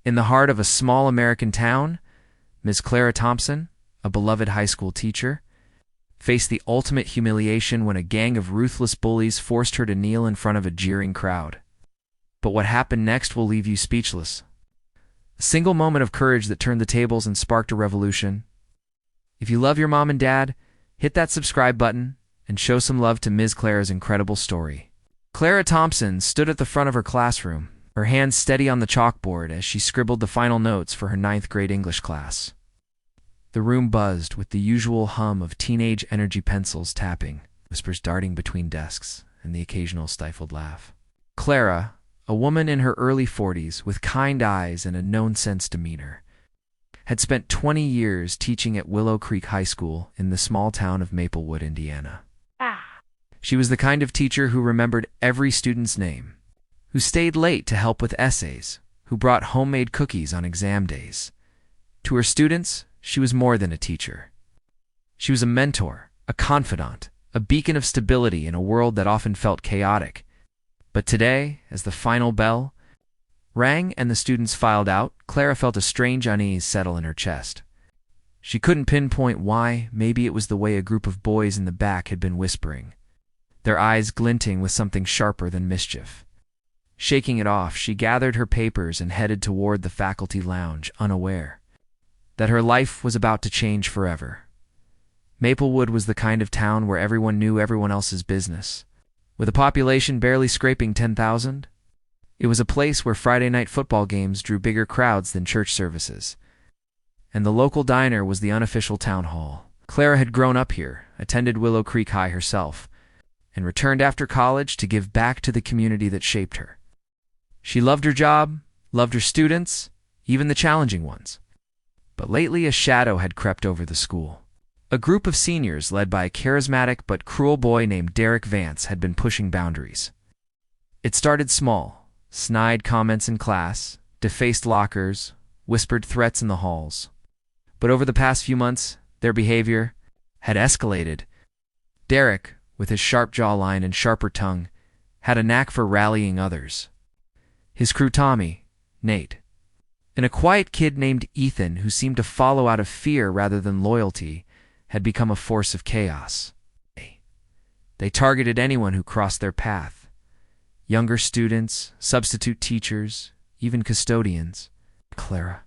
In the heart of a small American town, Ms. Clara Thompson, a beloved high school teacher, faced the ultimate humiliation when a gang of ruthless bullies forced her to kneel in front of a jeering crowd. But what happened next will leave you speechless. A single moment of courage that turned the tables and sparked a revolution. If you love your mom and dad, hit that subscribe button and show some love to Ms. Clara's incredible story. Clara Thompson stood at the front of her classroom, her hands steady on the chalkboard as she scribbled the final notes for her 9th grade English class. The room buzzed with the usual hum of teenage energy pencils tapping, whispers darting between desks, and the occasional stifled laugh. Clara, a woman in her early 40s with kind eyes and a no-nonsense demeanor, had spent 20 years teaching at Willow Creek High School in the small town of Maplewood, Indiana. She was the kind of teacher who remembered every student's name, who stayed late to help with essays, who brought homemade cookies on exam days. To her students, she was more than a teacher. She was a mentor, a confidant, a beacon of stability in a world that often felt chaotic. But today, as the final bell rang and the students filed out, Clara felt a strange unease settle in her chest. She couldn't pinpoint why. Maybe it was the way a group of boys in the back had been whispering, their eyes glinting with something sharper than mischief. Shaking it off, she gathered her papers and headed toward the faculty lounge, unaware that her life was about to change forever. Maplewood was the kind of town where everyone knew everyone else's business. With a population barely scraping 10,000, it was a place where Friday night football games drew bigger crowds than church services. And the local diner was the unofficial town hall. Clara had grown up here, attended Willow Creek High herself, and returned after college to give back to the community that shaped her. She loved her job, loved her students, even the challenging ones. But lately a shadow had crept over the school. A group of seniors led by a charismatic but cruel boy named Derek Vance had been pushing boundaries. It started small, snide comments in class, defaced lockers, whispered threats in the halls. But over the past few months, their behavior had escalated. Derek, with his sharp jawline and sharper tongue, had a knack for rallying others. His crew Tommy, Nate, and a quiet kid named Ethan who seemed to follow out of fear rather than loyalty, had become a force of chaos. They targeted anyone who crossed their path. Younger students, substitute teachers, even custodians. Clara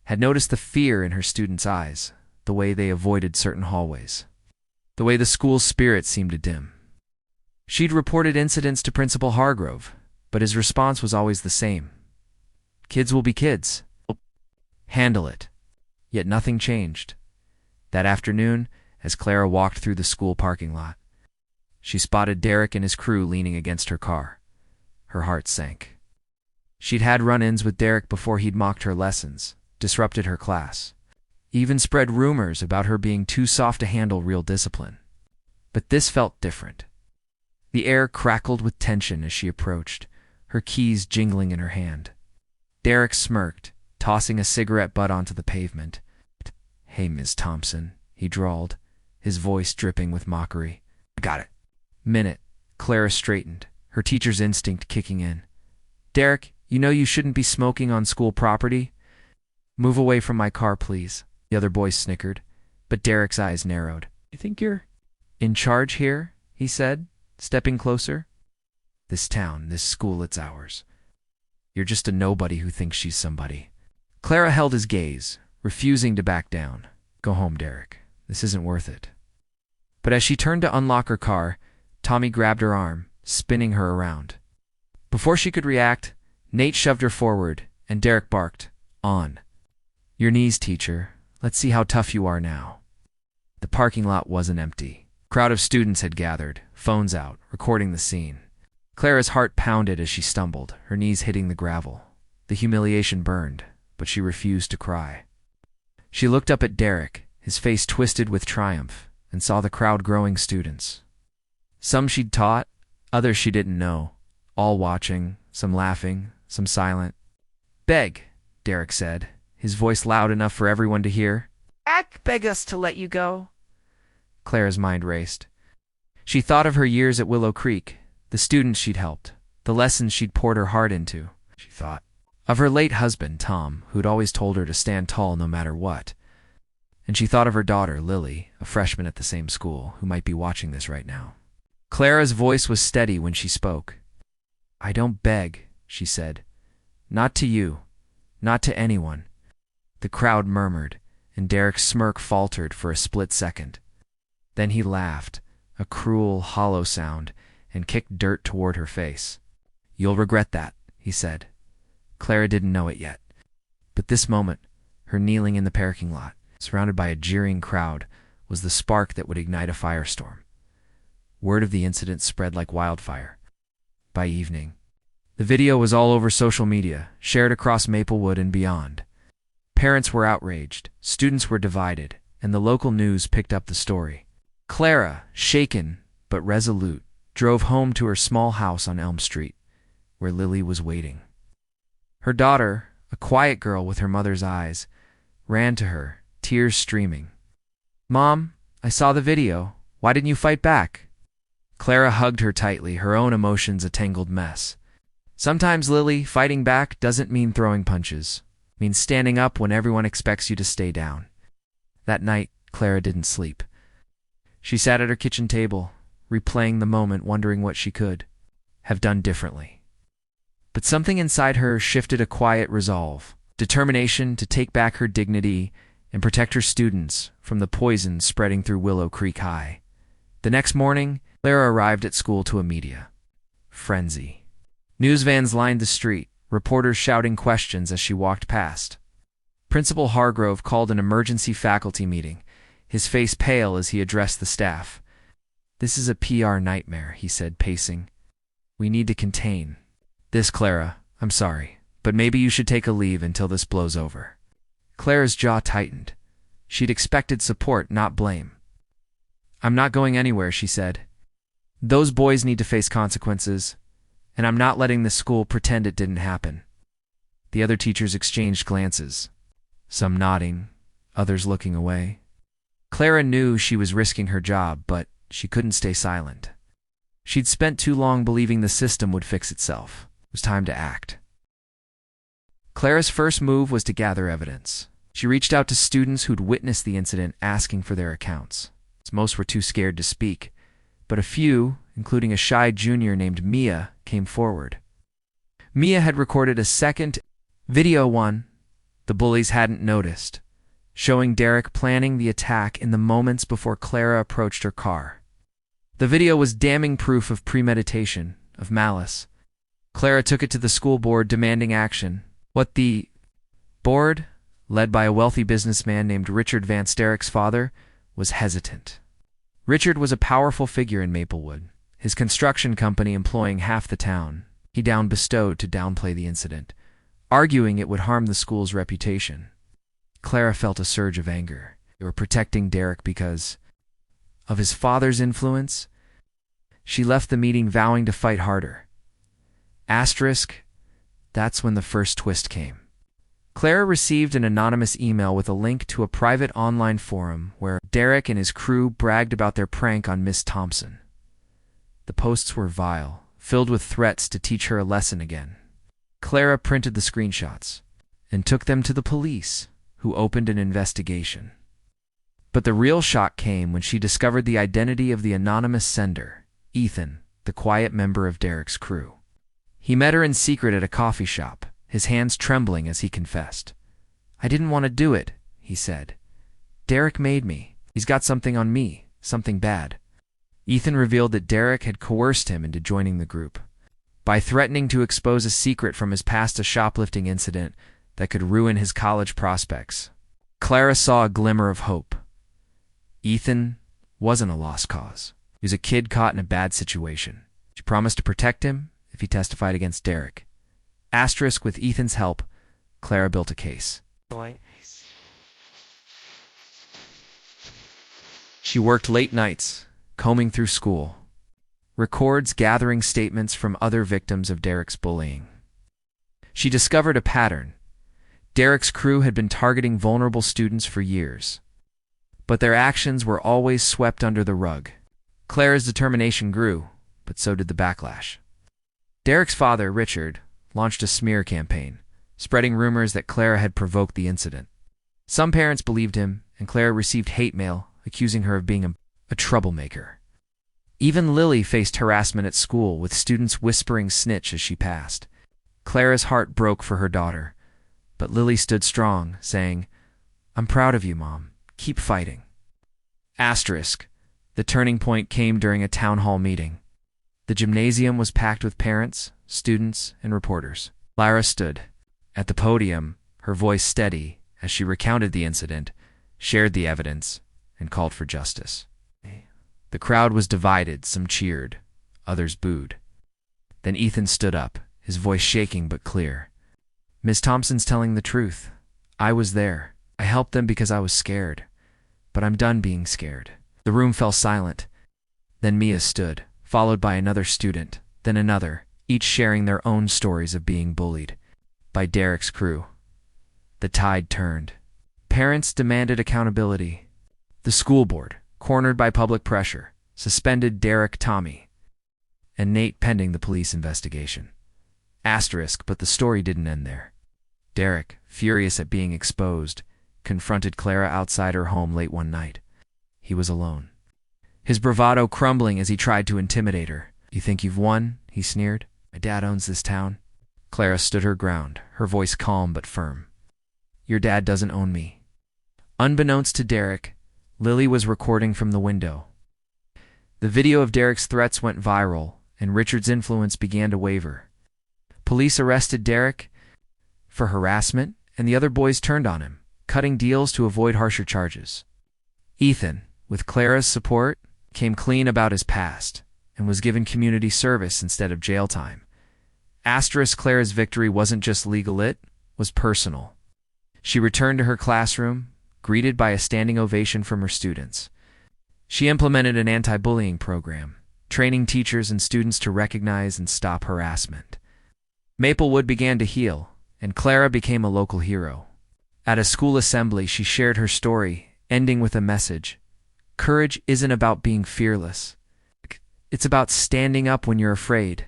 had noticed the fear in her students' eyes, the way they avoided certain hallways, the way the school's spirit seemed to dim. She'd reported incidents to Principal Hargrove, but his response was always the same. Kids will be kids. Handle it. Yet nothing changed. That afternoon, as Clara walked through the school parking lot, she spotted Derek and his crew leaning against her car. Her heart sank. She'd had run-ins with Derek before. He'd mocked her lessons, disrupted her class, even spread rumors about her being too soft to handle real discipline. But this felt different. The air crackled with tension as she approached, her keys jingling in her hand. Derek smirked, tossing a cigarette butt onto the pavement. "Hey, Ms. Thompson," he drawled, his voice dripping with mockery. "Got it." Minute. Clara straightened, her teacher's instinct kicking in. "Derek, you know you shouldn't be smoking on school property. Move away from my car, please." The other boy snickered, but Derek's eyes narrowed. "You think you're in charge here?" he said, stepping closer. "This town, this school, it's ours. You're just a nobody who thinks she's somebody." Clara held his gaze, refusing to back down. "Go home, Derek. This isn't worth it." But as she turned to unlock her car, Tommy grabbed her arm, spinning her around. Before she could react, Nate shoved her forward, and Derek barked, "On. Your knees, teacher. Let's see how tough you are now." The parking lot wasn't empty. A crowd of students had gathered, phones out, recording the scene. Clara's heart pounded as she stumbled, her knees hitting the gravel. The humiliation burned, but she refused to cry. She looked up at Derek, his face twisted with triumph, and saw the crowd growing students. Some she'd taught, others she didn't know, all watching, some laughing, some silent. "Beg," Derek said, his voice loud enough for everyone to hear. "Beg us to let you go." Clara's mind raced. She thought of her years at Willow Creek, the students she'd helped, the lessons she'd poured her heart into. She thought, Of her late husband, Tom, who'd always told her to stand tall no matter what. And she thought of her daughter, Lily, a freshman at the same school, who might be watching this right now. Clara's voice was steady when she spoke. "I don't beg," she said. "Not to you. Not to anyone." The crowd murmured, and Derek's smirk faltered for a split second. Then he laughed, a cruel, hollow sound, and kicked dirt toward her face. "You'll regret that," he said. Clara didn't know it yet. But this moment, her kneeling in the parking lot, surrounded by a jeering crowd, was the spark that would ignite a firestorm. Word of the incident spread like wildfire. By evening, the video was all over social media, shared across Maplewood and beyond. Parents were outraged, students were divided, and the local news picked up the story. Clara, shaken but resolute, drove home to her small house on Elm Street, where Lily was waiting. Her daughter, a quiet girl with her mother's eyes, ran to her, tears streaming. "Mom, I saw the video. Why didn't you fight back?" Clara hugged her tightly, her own emotions a tangled mess. "Sometimes, Lily, fighting back doesn't mean throwing punches. It means standing up when everyone expects you to stay down." That night, Clara didn't sleep. She sat at her kitchen table, replaying the moment, wondering what she could have done differently. But something inside her shifted, a quiet resolve, determination to take back her dignity and protect her students from the poison spreading through Willow Creek High. The next morning, Clara arrived at school to a media frenzy. News vans lined the street, reporters shouting questions as she walked past. Principal Hargrove called an emergency faculty meeting, his face pale as he addressed the staff. "This is a PR nightmare," he said, pacing. "We need to contain this, Clara. I'm sorry, but maybe you should take a leave until this blows over." Clara's jaw tightened. She'd expected support, not blame. "I'm not going anywhere," she said. "Those boys need to face consequences, and I'm not letting this school pretend it didn't happen." The other teachers exchanged glances, some nodding, others looking away. Clara knew she was risking her job, but she couldn't stay silent. She'd spent too long believing the system would fix itself. It was time to act. Clara's first move was to gather evidence. She reached out to students who'd witnessed the incident, asking for their accounts. Most were too scared to speak, but a few, including a shy junior named Mia, came forward. Mia had recorded a second video, one the bullies hadn't noticed, showing Derek planning the attack in the moments before Clara approached her car. The video was damning proof of premeditation, of malice. Clara took it to the school board, demanding action. What the board, led by a wealthy businessman named Richard Vance, Derek's father, was hesitant. Richard was a powerful figure in Maplewood, his construction company employing half the town. He bestowed to downplay the incident, arguing it would harm the school's reputation. Clara felt a surge of anger. They were protecting Derek because of his father's influence. She left the meeting vowing to fight harder. That's when the first twist came. Clara received an anonymous email with a link to a private online forum where Derek and his crew bragged about their prank on Miss Thompson. The posts were vile, filled with threats to teach her a lesson again. Clara printed the screenshots and took them to the police, who opened an investigation. But the real shock came when she discovered the identity of the anonymous sender, Ethan, the quiet member of Derek's crew. He met her in secret at a coffee shop, his hands trembling as he confessed. "I didn't want to do it," he said. "Derek made me. He's got something on me, something bad." Ethan revealed that Derek had coerced him into joining the group by threatening to expose a secret from his past, a shoplifting incident that could ruin his college prospects. Clara saw a glimmer of hope. Ethan wasn't a lost cause. He was a kid caught in a bad situation. She promised to protect him if he testified against Derek. With Ethan's help, Clara built a case. She worked late nights, combing through school, records gathering statements from other victims of Derek's bullying. She discovered a pattern. Derek's crew had been targeting vulnerable students for years, but their actions were always swept under the rug. Clara's determination grew, but so did the backlash. Derek's father, Richard, launched a smear campaign, spreading rumors that Clara had provoked the incident. Some parents believed him, and Clara received hate mail accusing her of being a troublemaker. Even Lily faced harassment at school, with students whispering snitch as she passed. Clara's heart broke for her daughter, but Lily stood strong, saying, "I'm proud of you, Mom. Keep fighting." Asterisk. The turning point came during a town hall meeting. The gymnasium was packed with parents, students, and reporters. Clara stood at the podium, her voice steady, as she recounted the incident, shared the evidence, and called for justice. The crowd was divided. Some cheered, others booed. Then Ethan stood up, his voice shaking but clear. "Ms. Thompson's telling the truth. I was there. I helped them because I was scared. But I'm done being scared." The room fell silent. Then Mia stood, followed by another student, then another, each sharing their own stories of being bullied by Derek's crew. The tide turned. Parents demanded accountability. The school board, cornered by public pressure, suspended Derek, Tommy, and Nate pending the police investigation. Asterisk, but the story didn't end there. Derek, furious at being exposed, confronted Clara outside her home late one night. He was alone, his bravado crumbling as he tried to intimidate her. "You think you've won?" he sneered. "My dad owns this town." Clara stood her ground, her voice calm but firm. "Your dad doesn't own me." Unbeknownst to Derek, Lily was recording from the window. The video of Derek's threats went viral, and Richard's influence began to waver. Police arrested Derek for harassment, and the other boys turned on him, cutting deals to avoid harsher charges. Ethan, with Clara's support, came clean about his past and was given community service instead of jail time. Asterisk, Clara's victory wasn't just legal, it was personal. She returned to her classroom, greeted by a standing ovation from her students. She implemented an anti-bullying program, training teachers and students to recognize and stop harassment. Maplewood began to heal, and Clara became a local hero. At a school assembly, she shared her story, ending with a message. Courage isn't about being fearless. It's about standing up when you're afraid.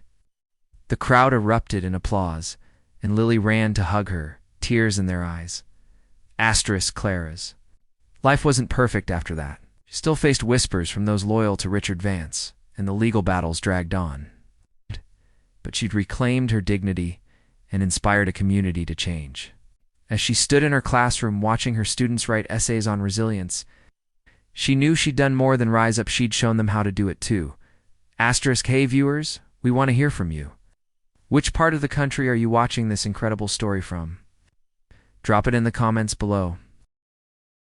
The crowd erupted in applause, and Lily ran to hug her, tears in their eyes. Asterisk, Clara's life wasn't perfect after that. She still faced whispers from those loyal to Richard Vance, and the legal battles dragged on. But she'd reclaimed her dignity and inspired a community to change. As she stood in her classroom watching her students write essays on resilience, she knew she'd done more than rise up, she'd shown them how to do it too. Asterisk, hey viewers, we want to hear from you. Which part of the country are you watching this incredible story from? Drop it in the comments below.